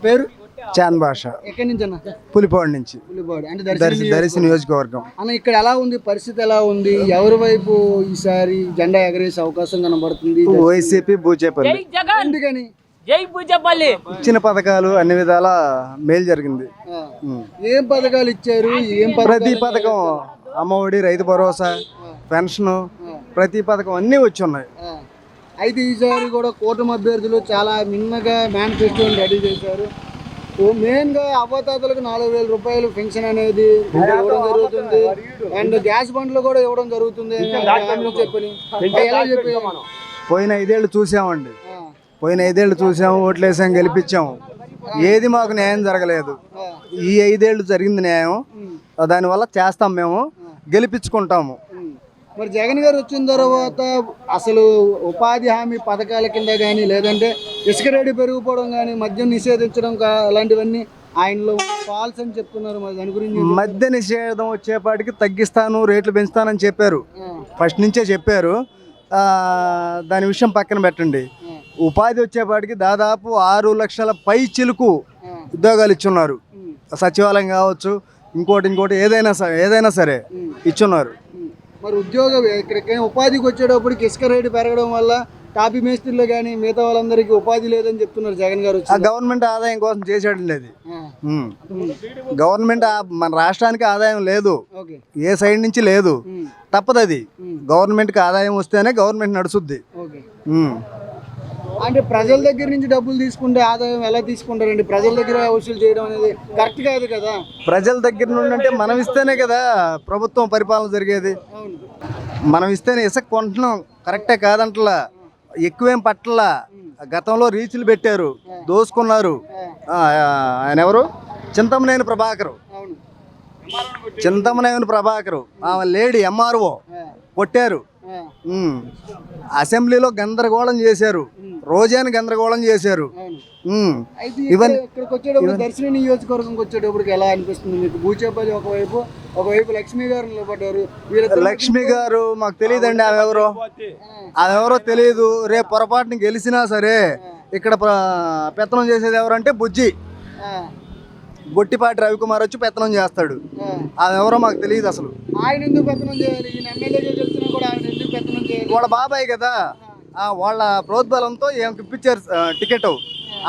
పేరు? చాంద్ భాష. ఎక్కడి నుంచి అన్న? పులిపాడు నుంచి. పులిపాడు అంటే దర్శి నియోజకవర్గం. అన్న ఇక్కడ ఎలా ఉంది పరిస్థితి, ఎలా ఉంది? ఎవరి వైపు ఈసారి జెండా ఎగరేసే అవకాశం కనబడుతుంది? వైసీపీ బూచేపల్లి. ఎందుకని? ఇచ్చిన పథకాలు అన్ని విధాల మేలు జరిగింది. ఏం పథకాలు ఇచ్చారు? ప్రతి పథకం, అమ్మఒడి, రైతు భరోసా, పెన్షన్, ప్రతి పథకం అన్నీ వచ్చి ఉన్నాయి. అయితే ఈసారి కూడా కూటమి అభ్యర్థులు చాలా మిన్నగా మేనిఫెస్టోని రెడీ చేశారు. మెయిన్గా అవ్వతాతలకు 4,000 రూపాయలు పెన్షన్ అనేది ఇవ్వడం జరుగుతుంది. అండ్ గ్యాస్ బండ్లు కూడా ఇవ్వడం జరుగుతుంది చెప్పని. పోయిన 5 ఏళ్ళు చూసామండి. పోయిన 5 ఏళ్ళు చూసాము, ఓట్లేసాం, గెలిపించాము. ఏది మాకు న్యాయం జరగలేదు. ఈ 5 ఏళ్ళు జరిగింది న్యాయం. దానివల్ల చేస్తాం, మేము గెలిపించుకుంటాము. మరి జగన్ గారు వచ్చిన తర్వాత అసలు ఉపాధి హామీ పథకాల కింద కానీ, లేదంటే ఇసుక రేటు పెరిగిపోవడం కానీ, మద్యం నిషేధించడం అలాంటివన్నీ ఆయనలో ఫాల్స్ అని చెప్తున్నారు. మరి దాని గురించి? మద్య నిషేధం వచ్చేపాటికి తగ్గిస్తాను, రేట్లు పెంచుతానని చెప్పారు. ఫస్ట్ నుంచే చెప్పారు. దాని విషయం పక్కన పెట్టండి. ఉపాధి వచ్చేపాటికి దాదాపు 6 లక్షల పై చిలుకు ఉద్యోగాలు ఇచ్చున్నారు. సచివాలయం కావచ్చు, ఇంకోటి ఏదైనా సరే ఇచ్చున్నారు. మరి ఉద్యోగం ఇక్కడికి ఉపాధికి వచ్చేటప్పటికి ఇసుక రేటు పెరగడం వల్ల టాపీ మేస్త్రీలో కానీ మిగతా వాళ్ళందరికీ ఉపాధి లేదని చెప్తున్నారు జగన్ గారు. గవర్నమెంట్ ఆదాయం కోసం చేసేటండి అది. గవర్నమెంట్ మన రాష్ట్రానికి ఆదాయం లేదు, ఏ సైడ్ నుంచి లేదు. తప్పదు అది. గవర్నమెంట్కి ఆదాయం వస్తేనే గవర్నమెంట్ నడుస్తుంది. అంటే ప్రజల దగ్గర నుంచి డబ్బులు తీసుకుంటే ఆదాయం ఎలా తీసుకుంటారండి? ప్రజల దగ్గర వసూలు చేయడం అనేది కరెక్ట్ కాదు కదా. ప్రజల దగ్గర నుండి అంటే మనం ఇస్తేనే కదా ప్రభుత్వం పరిపాలన జరిగేది. మనం ఇస్తేనే ఇసుక కొంటున్నాం, కరెక్టే కాదంటలా. ఎక్కువేం పట్టలా. గతంలో రీచ్లు పెట్టారు, దోసుకున్నారు. ఆయన ఎవరు? చింతమనేని ప్రభాకరు. ఆమె లేడీ ఎంఆర్ఓ కొట్టారు. అసెంబ్లీలో గందరగోళం చేశారు, రోజాని గందరగోళం చేశారు. దర్శన నియోజకవర్గంకి వచ్చేటప్పటికి ఎలా అనిపిస్తుంది మీకు? బూచేపల్లి ఒకవైపు లక్ష్మి గారు నిలబడ్డారు. లక్ష్మి గారు మాకు తెలియదండి. ఆమెవరో తెలియదు. రేపు పొరపాటుని గెలిచినా సరే ఇక్కడ పెత్తనం చేసేది ఎవరంటే బుజ్జి గొట్టిపాటి రవికుమార్ వచ్చి పెత్తనం చేస్తాడు. అదెవరో మాకు తెలియదు అసలు. ఆయన ఎందుకు పెత్తనం చేయాలి? ఎమ్మెల్యేగా గెలిచినా కూడా ఆయన ఎందుకు పెత్తనం చేయాలి? వాళ్ళ బాబాయ్ కదా, వాళ్ళ ప్రోద్బలంతో ఏం ఇప్పించారు టికెట్.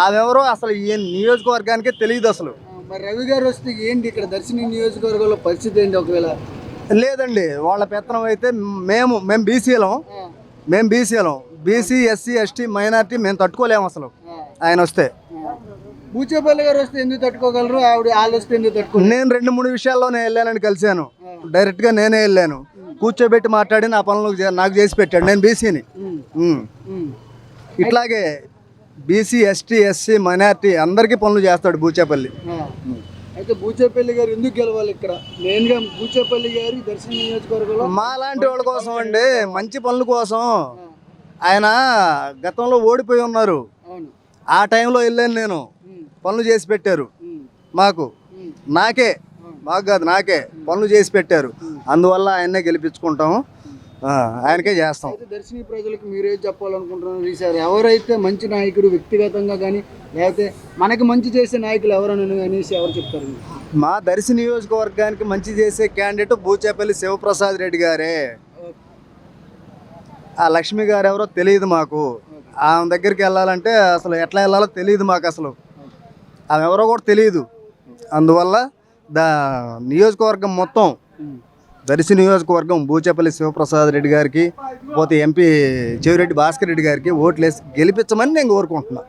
అదెవరో అసలు ఈ నియోజకవర్గానికే తెలియదు అసలు. మరి రవి గారు వస్తే ఏంటి ఇక్కడ దర్శన నియోజకవర్గంలో పరిస్థితి ఏంటి? ఒకవేళ లేదండి, వాళ్ళ పెత్తనం అయితే మేము బీసీలం, బీసీ, ఎస్సీ, ఎస్టీ, మైనార్టీ మేము తట్టుకోలేము అసలు. ఆయన వస్తే. బూచేపల్లి గారు వస్తే ఎందుకు తట్టుకోగలరు? ఆవిడ వాళ్ళు వస్తే ఎందుకు తట్టుకోగలరు? నేను 2-3 విషయాల్లోనే వెళ్ళానని కలిశాను. డైరెక్ట్గా నేనే వెళ్ళాను, కూర్చోబెట్టి మాట్లాడి నా పనులు నాకు చేసి పెట్టాడు. నేను బీసీని. ఇట్లాగే బీసీ, ఎస్టీ, ఎస్సీ, మైనార్టీ అందరికీ పనులు చేస్తాడు బూచేపల్లి. అయితే బూచేపల్లి గారు ఎందుకు గెలవాలి ఇక్కడ? మెయిన్గా బూచేపల్లి గారు దర్శన నియోజకవర్గంలో మా లాంటి వాళ్ళ కోసం అండి, మంచి పనుల కోసం. ఆయన గతంలో ఓడిపోయి ఉన్నారు. ఆ టైంలో వెళ్ళాను నేను, పనులు చేసి పెట్టారు మాకు కాదు నాకే పనులు చేసి పెట్టారు. అందువల్ల ఆయన్నే గెలిపించుకుంటాము, ఆయనకే చేస్తాం. దర్శని ప్రజలకు మీరేం చెప్పాలనుకుంటున్నారు ఈసారి? ఎవరైతే మంచి నాయకుడు వ్యక్తిగతంగా కానీ, లేకపోతే మనకి మంచి చేసే నాయకులు ఎవరని అనేసి ఎవరు చెప్తారు? మా దర్శి నియోజకవర్గానికి మంచి చేసే క్యాండిడేట్ బూచేపల్లి శివప్రసాద్ రెడ్డి గారే. ఆ లక్ష్మి గారు ఎవరో తెలియదు మాకు. ఆమె దగ్గరికి వెళ్ళాలంటే అసలు ఎట్లా వెళ్ళాలో తెలియదు మాకు అసలు. ఆమె ఎవరో కూడా తెలియదు. అందువల్ల నియోజకవర్గం మొత్తం దర్శి నియోజకవర్గం బూచేపల్లి శివప్రసాద్ రెడ్డి గారికి, పోతే ఎంపీ చెవిరెడ్డి భాస్కర్ రెడ్డి గారికి ఓట్లేసి గెలిపించమని నేను కోరుకుంటున్నాను.